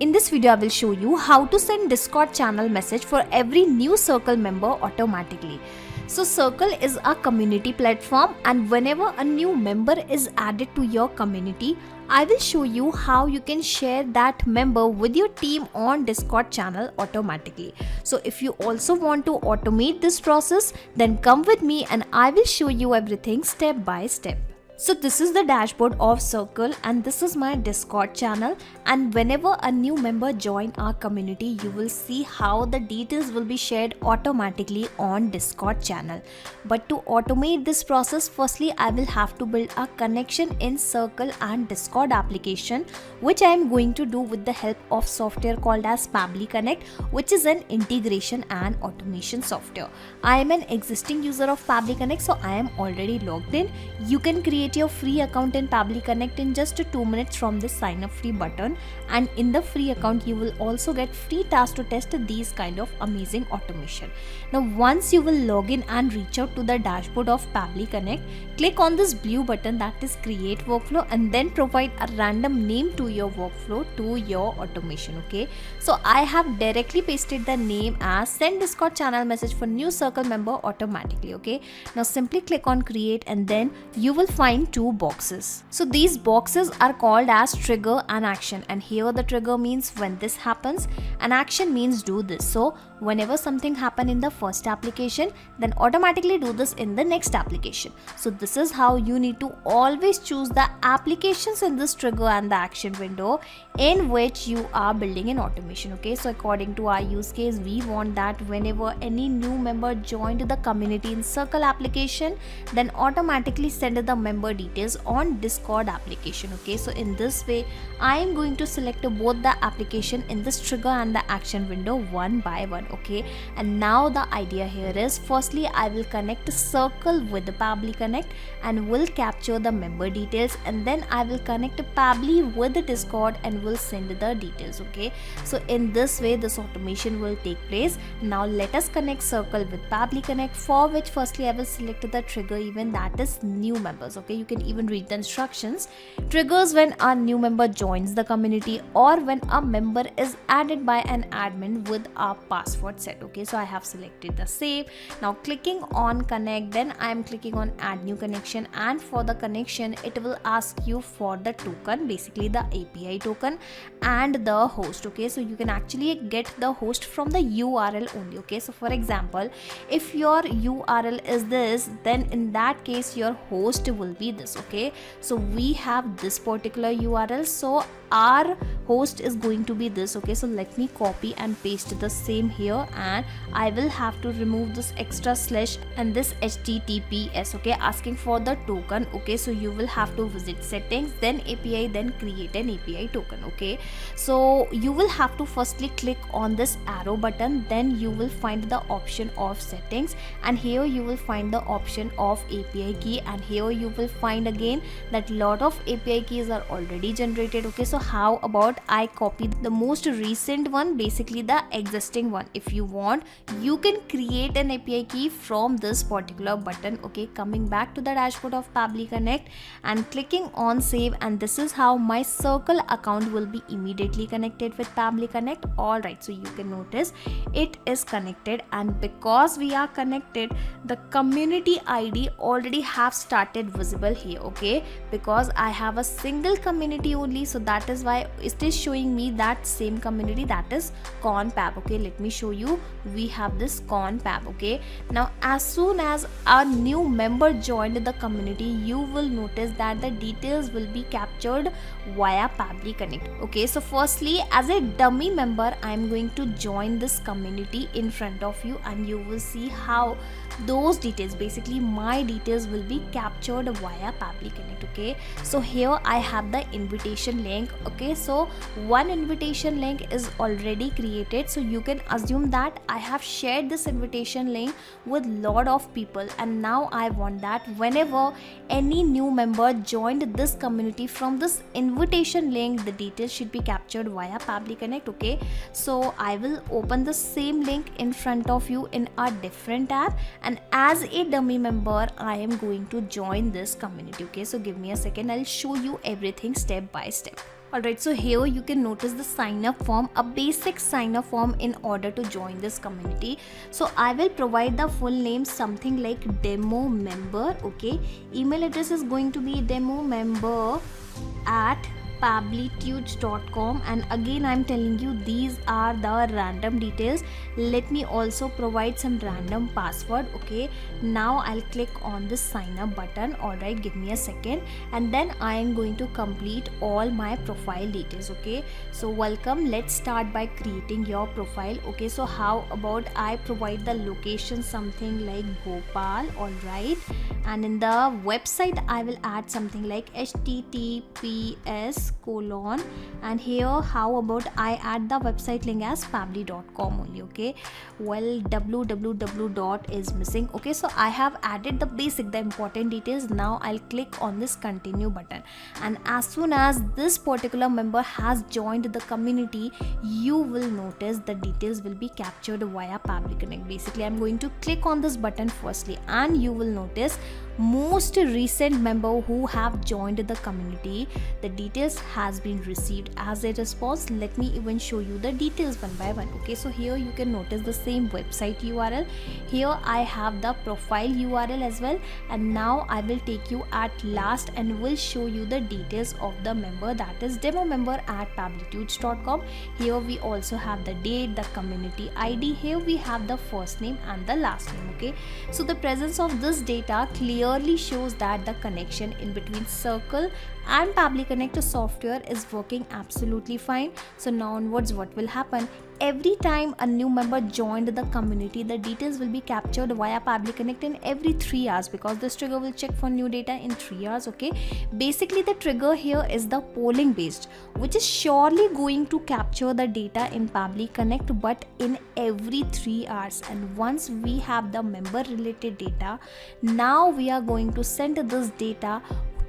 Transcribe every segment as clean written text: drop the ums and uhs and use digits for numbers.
In this video, I will show you how to send Discord channel message for every new Circle member automatically. So Circle is a community platform, and whenever a new member is added to your community, I will show you how you can share that member with your team on Discord channel automatically. So if you also want to automate this process, then come with me and I will show you everything step by step. So this is the dashboard of Circle and this is my Discord channel, and whenever a new member join our community, you will see how the details will be shared automatically on Discord channel. But to automate this process, firstly I will have to build a connection in Circle and Discord application, which I am going to do with the help of software called as Pabbly Connect, which is an integration and automation software. I am an existing user of Pabbly Connect, so I am already logged in. You can create your free account in Pabbly Connect in just 2 minutes from this sign up free button, and in the free account you will also get free tasks to test these kind of amazing automation. Now once you will log in and reach out to the dashboard of Pabbly Connect, click on this blue button that is create workflow, and then provide a random name to your workflow to your automation. Okay, so I have directly pasted the name as send Discord channel message for new Circle member automatically. Okay, now simply click on create and then you will find 2 boxes. So these boxes are called as trigger and action, and here the trigger means when this happens and action means do this. So whenever something happen in the first application, then automatically do this in the next application. So this is how you need to always choose the applications in this trigger and the action window in which you are building an automation. Okay, so according to our use case, we want that whenever any new member joined the community in Circle application, then automatically send the member details on Discord application. Okay, so in this way I am going to select both the application in this trigger and the action window one by one. Okay, and now the idea here is, firstly I will connect Circle with the Pabbly Connect and will capture the member details, and then I will connect Pabbly with the Discord and will send the details. Okay, so in this way this automation will take place. Now let us connect Circle with Pabbly Connect, for which firstly I will select the trigger event, that is new members. Okay, you can even read the instructions. Triggers when a new member joins the community or when a member is added by an admin with a password set. Okay, so I have selected the save. Now clicking on connect, then I am clicking on add new connection, and for the connection it will ask you for the token, basically the API token and the host. Okay, so you can actually get the host from the URL only. Okay, so for example, if your URL is this, then in that case your host will be this. Okay, so we have this particular URL, so our host is going to be this. Okay, so let me copy and paste the same here, and I will have to remove this extra slash and this HTTPS. okay, asking for the token. Okay, so you will have to visit settings, then API, then create an API token. Okay, so you will have to firstly click on this arrow button, then you will find the option of settings, and here you will find the option of API key, and here you will find again that lot of API keys are already generated. Okay, so how about I copy the most recent one, basically the existing one. If you want, you can create an API key from this particular button. Okay, coming back to the dashboard of Pabbly Connect and clicking on save, and this is how my Circle account will be immediately connected with Pabbly Connect. Alright, so you can notice it is connected, and because we are connected, the community ID already have started visible here. Okay, because I have a single community only, so that is why it is showing me that same community, that is Conpab. Okay, let me show you. We have this Conpab. Okay, now as soon as a new member joined the community, you will notice that the details will be captured via Pabbly Connect. Okay, so firstly as a dummy member I am going to join this community in front of you, and you will see how those details, basically my details, will be captured via Pabbly Connect. Okay, so here I have the invitation link. Okay, so one invitation link is already created, so you can assume that I have shared this invitation link with lot of people, and now I want that whenever any new member joined this community from this invitation link, the details should be captured via Pabbly Connect. Okay, so I will open the same link in front of you in a different tab, and as a dummy member I am going to join this community. Okay, so give me a second, I'll show you everything step by step. Alright, so here you can notice the sign up form, a basic sign up form in order to join this community. So I will provide the full name, something like demo member. Okay, email address is going to be demo member at pabblytudes.com, and again I'm telling you these are the random details. Let me also provide some random password. Okay, now I'll click on this sign up button. Alright, give me a second, and then I am going to complete all my profile details. Okay, so welcome, let's start by creating your profile. Okay, so how about I provide the location, something like Bhopal. Alright, and in the website I will add something like https colon, and here how about I add the website link as pabbly.com only. Okay, well, www dot is missing. Okay, so I have added the basic, the important details. Now I'll click on this continue button, and as soon as this particular member has joined the community, you will notice the details will be captured via Pabbly Connect. Basically I'm going to click on this button firstly, and you will notice most recent member who have joined the community, the details has been received as a response. Let me even show you the details one by one. Okay, so here you can notice the same website URL. Here I have the profile URL as well, and now I will take you at last and will show you the details of the member, that is demo member at pabblytudes.com. Here we also have the date, the community ID. Here we have the first name and the last name. Okay, so the presence of this data clearly shows that the connection in between Circle and Pabbly Connect software is working absolutely fine. So now onwards, what will happen? Every time a new member joined the community, the details will be captured via Pabbly Connect in every 3 hours, because this trigger will check for new data in 3 hours. Okay, basically the trigger here is the polling based, which is surely going to capture the data in Pabbly Connect, but in every 3 hours. And once we have the member related data, now we are going to send this data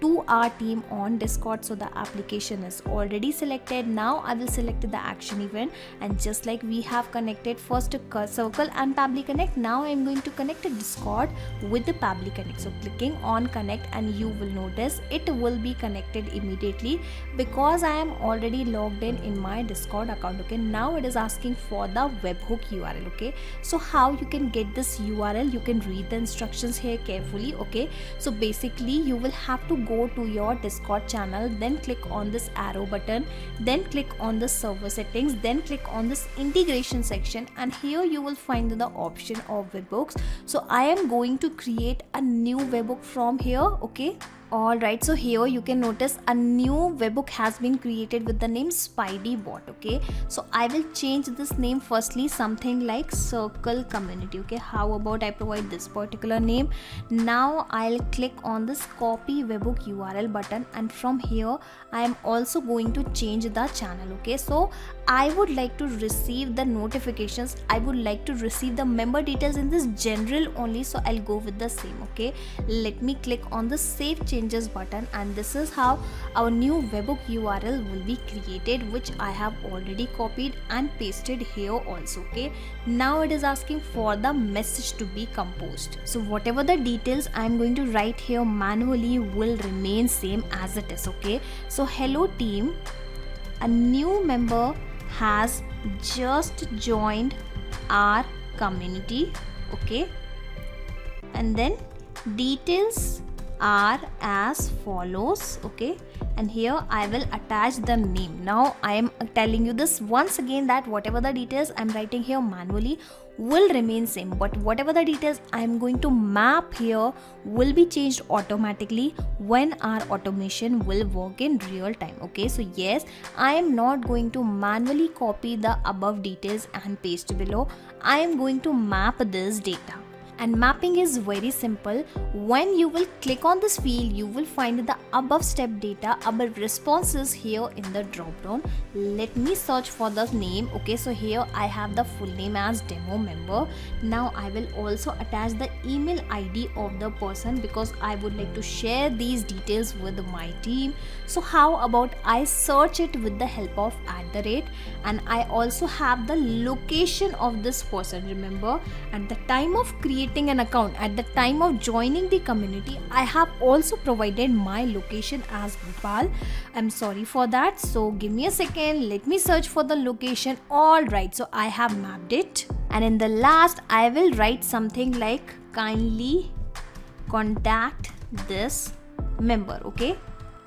to our team on Discord. So the application is already selected. Now I will select the action event, and just like we have connected first to Circle and Pabbly Connect, now I am going to connect a Discord with the Pabbly Connect. So clicking on connect, and you will notice it will be connected immediately because I am already logged in my Discord account. Okay, now it is asking for the webhook URL. Okay, so how you can get this URL, you can read the instructions here carefully. Okay, so basically you will have to go to your Discord channel, then click on this arrow button, then click on the server settings, then click on this integration section, and here you will find the option of webhooks. So I am going to create a new webhook from here. Okay, alright, so here you can notice a new webhook has been created with the name Spidey Bot. Okay, so I will change this name firstly, something like Circle Community. Okay, how about I provide this particular name? Now I'll click on this copy webhook URL button, and from here I am also going to change the channel. Okay, so I would like to receive the notifications, I would like to receive the member details in this general only, so I'll go with the same. Okay, let me click on the save changes button, and this is how our new webhook URL will be created, which I have already copied and pasted here also. Okay, now it is asking for the message to be composed. So whatever the details I am going to write here manually will remain same as it is. Okay, so hello team, a new member has just joined our community. Okay, and then details are as follows. Okay, and here I will attach the name. Now I am telling you this once again that whatever the details I am writing here manually will remain same, but whatever the details I am going to map here will be changed automatically when our automation will work in real time. Okay, so yes, I am not going to manually copy the above details and paste below. I am going to map this data. And mapping is very simple. When you will click on this field, you will find the above step data, above responses here in the drop down. Let me search for the name. Okay, so here I have the full name as demo member. Now I will also attach the email ID of the person because I would like to share these details with my team. So how about I search it with the help of @ and I also have the location of this person. Remember, at the time of creating an account, at the time of joining the community, I have also provided my location as Bhopal. I'm sorry for that. So give me a second. Let me search for the location. Alright, so I have mapped it. And in the last, I will write something like kindly contact this member. Okay.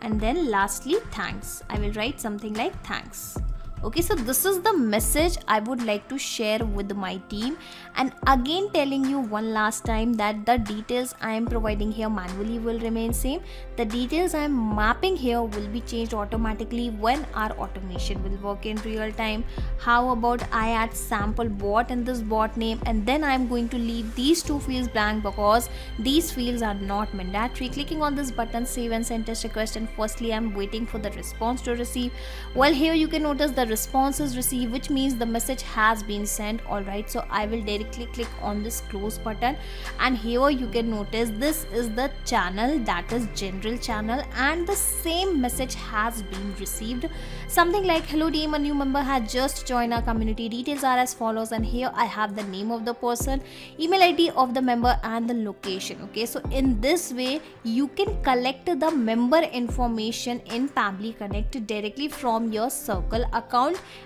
And then lastly, thanks. I will write something like thanks. Okay, so this is the message I would like to share with my team, and again telling you one last time that the details I am providing here manually will remain same. The details I am mapping here will be changed automatically when our automation will work in real time. How about I add sample bot in this bot name, and then I am going to leave these two fields blank because these fields are not mandatory. Clicking on this button, save and send test request, and firstly I am waiting for the response to receive. Well, here you can notice the response is received, which means the message has been sent. Alright, so I will directly click on this close button, and here you can notice this is the channel, that is general channel, and the same message has been received. Something like, hello team, a new member has just joined our community. Details are as follows, and here I have the name of the person, email ID of the member, and the location. Okay, so in this way you can collect the member information in Pabbly Connect directly from your Circle account,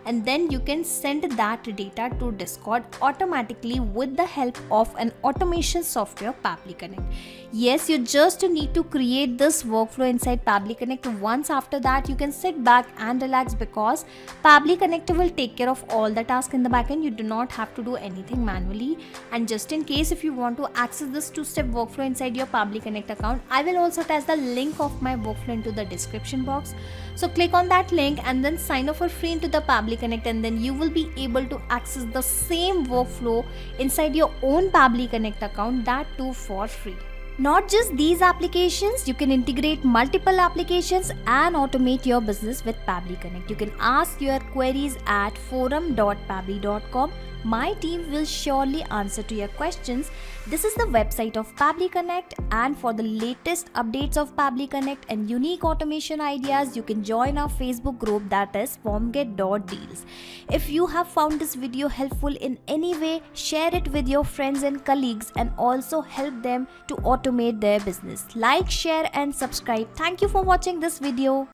and then you can send that data to Discord automatically with the help of an automation software, Pabbly Connect. Yes, you just need to create this workflow inside Pabbly Connect. Once after that, you can sit back and relax because Pabbly Connect will take care of all the tasks in the backend. You do not have to do anything manually. And just in case if you want to access this two-step workflow inside your Pabbly Connect account, I will also attach the link of my workflow into the description box. So click on that link and then sign up for free into the Pabbly Connect, and then you will be able to access the same workflow inside your own Pabbly Connect account, that too for free. Not just these applications, you can integrate multiple applications and automate your business with Pabbly Connect. You can ask your queries at forum.pabbly.com. My team will surely answer to your questions. This is the website of Pabbly Connect, and for the latest updates of Pabbly Connect and unique automation ideas, you can join our Facebook group, that is formget.deals. If you have found this video helpful in any way, share it with your friends and colleagues and also help them to automate their business. Like, share and subscribe. Thank you for watching this video.